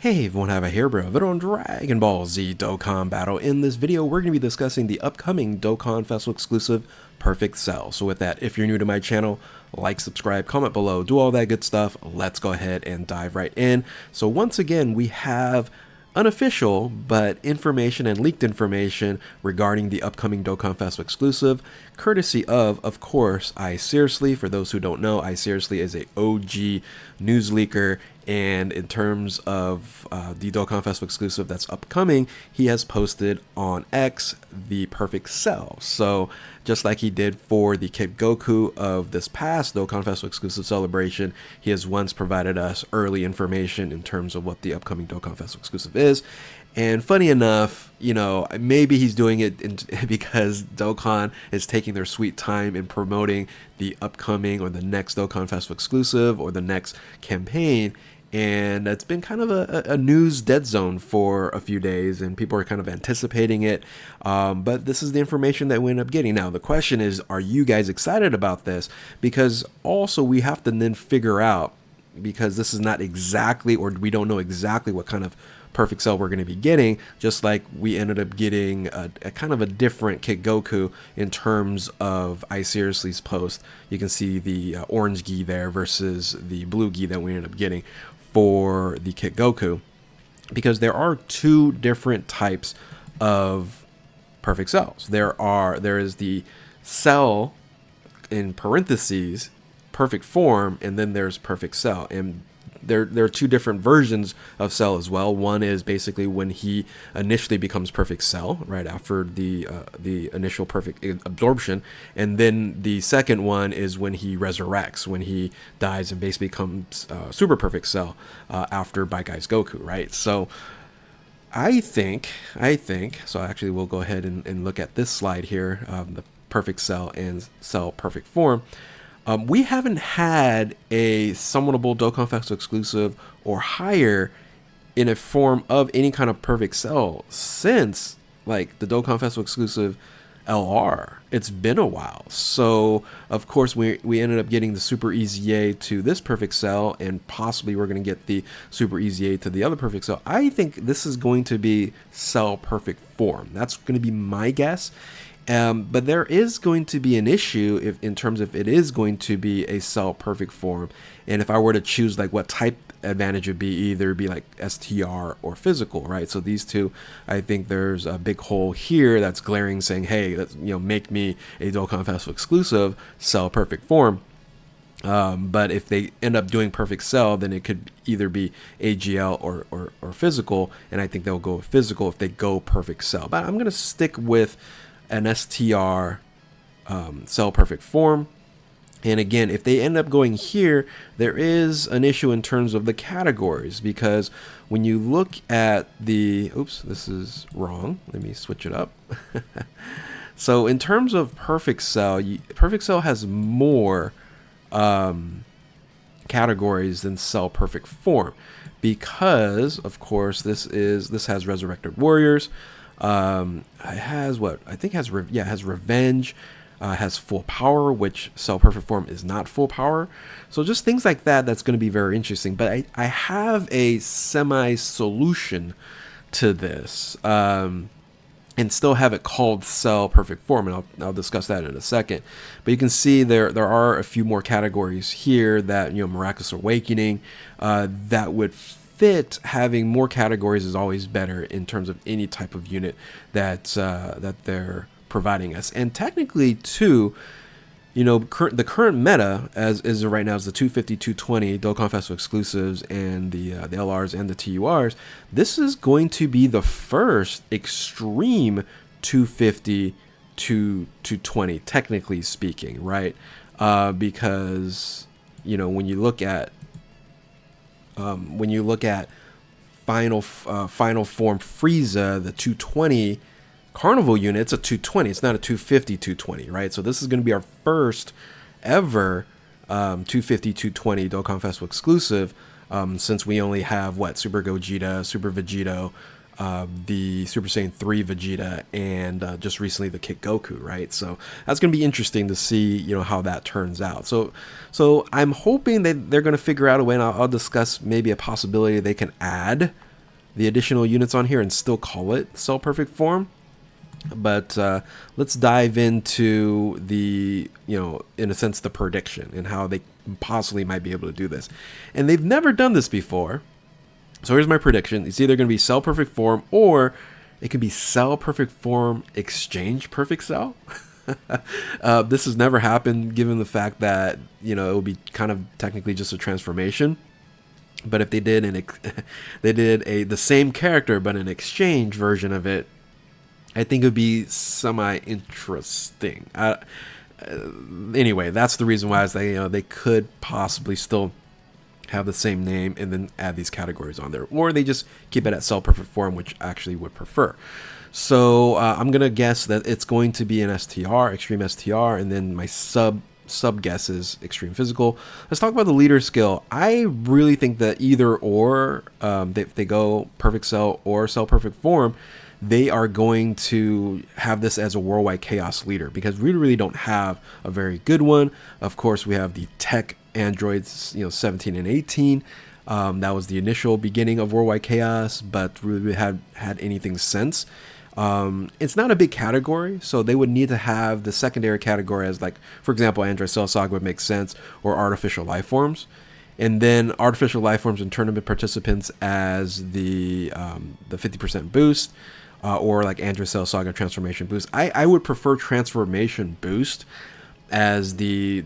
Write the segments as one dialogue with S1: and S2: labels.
S1: Hey everyone, have a hair bro, video on Dragon Ball Z Dokkan Battle. In this video, we're going to be discussing the upcoming Dokkan Festival exclusive Perfect Cell. So with that, if you're new to my channel, like, subscribe, comment below, do all that good stuff. Let's go ahead and dive right in. So once again, we have unofficial but information and leaked information regarding the upcoming Dokkan Festival exclusive, courtesy of course, I Seriously. For those who don't know, I Seriously is a OG news leaker, and in terms of the Dokkan Festival exclusive that's upcoming, he has posted on X the Perfect Cell. So just like he did for the Kid Goku of this past Dokkan Festival exclusive celebration, he has once provided us early information in terms of what the upcoming Dokkan Festival exclusive is. And funny enough, you know, maybe he's doing it because Dokkan is taking their sweet time in promoting the upcoming or the next Dokkan Festival exclusive or the next campaign. And it's been kind of a news dead zone for a few days, and people are kind of anticipating it. But this is the information that we end up getting. Now, the question is, are you guys excited about this? Because also we have to then figure out, because this is not exactly, or we don't know exactly what kind of Perfect Cell we're going to be getting, just like we ended up getting a kind of a different Kid Goku in terms of I Seriously's post. You can see the orange gi there versus the blue gi that we ended up getting for the Kid Goku, because there are two different types of Perfect Cells. There is the cell in parentheses perfect form, and then there's Perfect Cell, and there are two different versions of Cell as well. One is basically when he initially becomes Perfect Cell, right after the initial perfect absorption, and then the second one is when he resurrects, when he dies and basically becomes Super Perfect Cell after By Guy's Goku, right? So I think so. Actually, we'll go ahead and look at this slide here, the Perfect Cell and Cell Perfect Form. We haven't had a summonable Dokkan Festival exclusive or higher in a form of any kind of Perfect Cell since like the Dokkan Festival exclusive LR. It's been a while. So of course we ended up getting the Super EZA to this Perfect Cell, and possibly we're going to get the Super EZA to the other Perfect Cell. I think this is going to be Cell Perfect Form. That's going to be my guess. But there is going to be an issue in terms of it is going to be a Cell Perfect Form. And if I were to choose like what type advantage would be, either be like STR or physical, right? So these two, I think there's a big hole here that's glaring, saying, hey, let's, you know, make me a Dokkan Festival exclusive Cell Perfect Form. But if they end up doing Perfect Cell, then it could either be AGL or physical, and I think they'll go with physical if they go Perfect Cell. But I'm going to stick with an STR Cell Perfect Form. And again, if they end up going here, there is an issue in terms of the categories, because when you look at the, oops, this is wrong, let me switch it up. So in terms of Perfect Cell, Perfect Cell has more categories than Cell Perfect Form, because of course this has Resurrected Warriors. It has what I think has it has Revenge, has Full Power, which Cell Perfect Form is not full power. So just things like that, that's going to be very interesting. But I have a semi solution to this, and still have it called Cell Perfect Form, and I'll discuss that in a second. But you can see there are a few more categories here that, you know, Miraculous Awakening, that would fit. Having more categories is always better in terms of any type of unit that they're providing us. And technically too, you know, the current meta as is right now is the 250, 220 Dokkan Festival exclusives and the LRs and the TURs. This is going to be the first extreme 250 to 220, technically speaking, right? Because, you know, when you look at final form Frieza, the 220 Carnival unit, it's a 220. It's not a 250 220, right? So this is going to be our first ever 250 220 Dokkan Festival exclusive, since we only have what, Super Gogeta, Super Vegito, the Super Saiyan 3 Vegeta, and just recently the Kid Goku, right? So that's going to be interesting to see, you know, how that turns out. So I'm hoping that they're going to figure out a way, and I'll discuss maybe a possibility they can add the additional units on here and still call it Cell Perfect Form. But let's dive into the, in a sense, the prediction and how they possibly might be able to do this. And they've never done this before. So here's my prediction. It's either going to be Cell Perfect Form, or it could be Cell Perfect Form Exchange Perfect Cell. This has never happened, given the fact that, it would be kind of technically just a transformation. But if they did the same character but an exchange version of it, I think it would be semi-interesting. Anyway, that's the reason why they could possibly still have the same name and then add these categories on there, or they just keep it at Cell Perfect Form, which I actually would prefer. So I'm gonna guess that it's going to be an STR, Extreme STR, and then my sub guess is Extreme Physical. Let's talk about the leader skill. I really think that either or, if they go Perfect Cell or Cell Perfect Form, they are going to have this as a worldwide chaos leader, because we really don't have a very good one. Of course, we have the tech androids, 17 and 18. That was the initial beginning of worldwide chaos, but really had anything since. It's not a big category, so they would need to have the secondary category as, like, for example, Android Cell Saga would make sense, or artificial life forms. And then artificial life forms and tournament participants as the 50% boost. Or like Android Cell Saga Transformation Boost. I would prefer Transformation Boost as the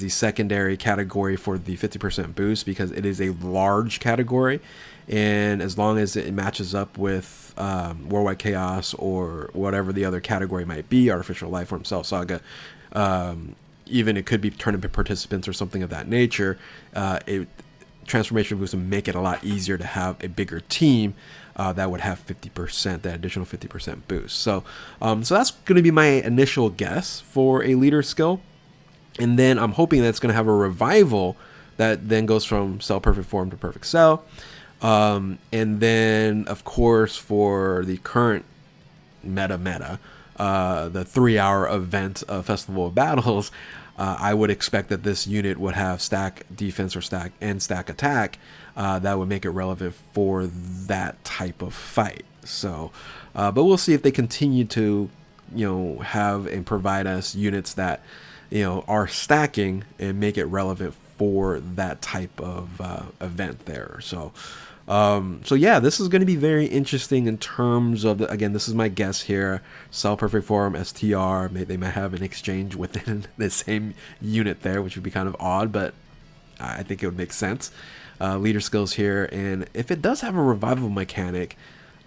S1: secondary category for the 50% boost, because it is a large category, and as long as it matches up with Worldwide Chaos or whatever the other category might be, Artificial Life Form, Cell Saga, even it could be tournament participants or something of that nature, Transformation Boost would make it a lot easier to have a bigger team that would have 50%, that additional 50% boost. So that's going to be my initial guess for a leader skill. And then I'm hoping that it's going to have a revival that then goes from Cell Perfect Form to Perfect Cell. And then, of course, for the current meta, the 3-hour event of Festival of Battles, I would expect that this unit would have stack defense or stack attack. That would make it relevant for that type of fight. So, but we'll see if they continue to, have and provide us units that, are stacking and make it relevant for that type of event there. So yeah, this is going to be very interesting in terms of again, this is my guess here. Cell Perfect Form, STR, they might have an exchange within the same unit there, which would be kind of odd, but I think it would make sense. Leader skills here, and if it does have a revival mechanic,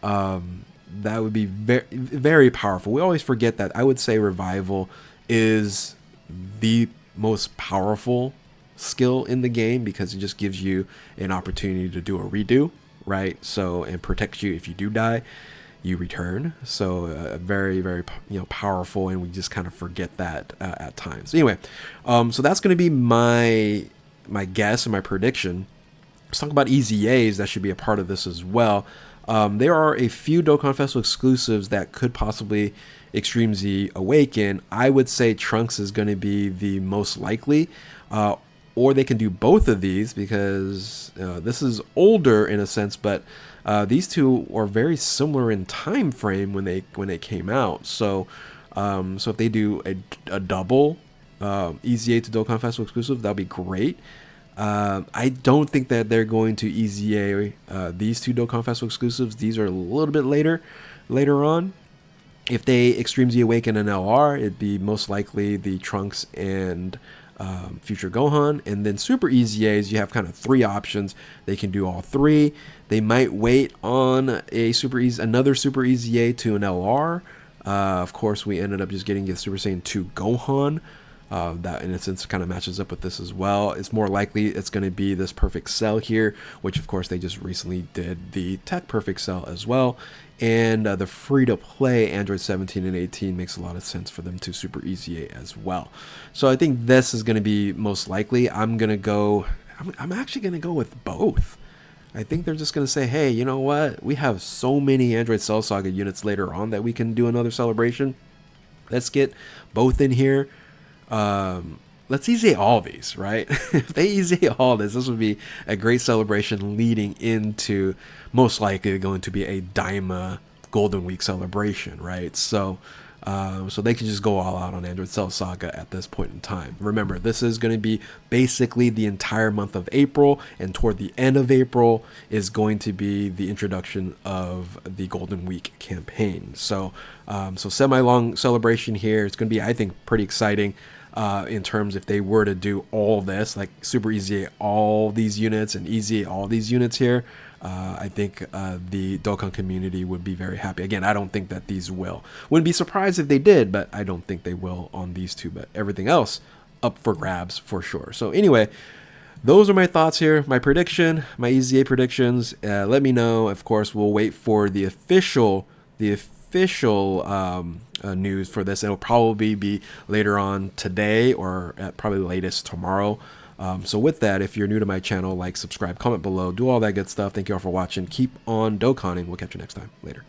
S1: that would be very, very powerful. We always forget that. I would say revival is the most powerful skill in the game, because it just gives you an opportunity to do a redo, right? So, and protects you if you do die, you return. So very, very powerful, and we just kind of forget that at times. Anyway, so that's going to be my guess and my prediction. Let's talk about EZAs that should be a part of this as well. There are a few Dokkan Festival exclusives that could possibly Extreme Z Awaken. I would say Trunks is going to be the most likely, or they can do both of these, because this is older in a sense, but these two are very similar in time frame when they came out. So if they do a double EZA to Dokkan Festival exclusive, that'll be great. I don't think that they're going to EZA these two Dokkan Festival exclusives. These are a little bit later on. If they Extreme Z Awaken an LR, it'd be most likely the Trunks and Future Gohan. And then Super EZAs, you have kind of three options. They can do all three. They might wait on another Super EZA to an LR. Of course, we ended up just getting the Super Saiyan 2 Gohan. That in a sense kind of matches up with this as well. It's more likely it's going to be this Perfect Cell here, which of course they just recently did the Tech Perfect Cell as well. And the free-to-play Android 17 and 18 makes a lot of sense for them to Super EZA as well. So I think this is going to be most likely. I'm actually going to go with both. I think they're just going to say, hey, you know what? We have so many Android Cell Saga units later on that we can do another celebration. Let's get both in here. let's easy all these, right? If they easy all this would be a great celebration leading into most likely going to be a Daima Golden Week celebration, right? So so they can just go all out on Android Cell Saga at this point in time. Remember, this is going to be basically the entire month of April, and toward the end of April is going to be the introduction of the Golden Week campaign. So, so semi-long celebration here. It's going to be, I think, pretty exciting. In terms if they were to do all this, like super easy all these units and easy all these units here, I think the Dokkan community would be very happy. Again, I don't think that these will. Wouldn't be surprised if they did, but I don't think they will on these two. But everything else up for grabs for sure. So anyway, those are my thoughts here, my prediction, my EZA predictions. Let me know. Of course, we'll wait for the official news for this. It'll probably be later on today or at probably latest tomorrow. So with that, if you're new to my channel, like, subscribe, comment below, do all that good stuff. Thank you all for watching. Keep on Dokkaning. We'll catch you next time. Later.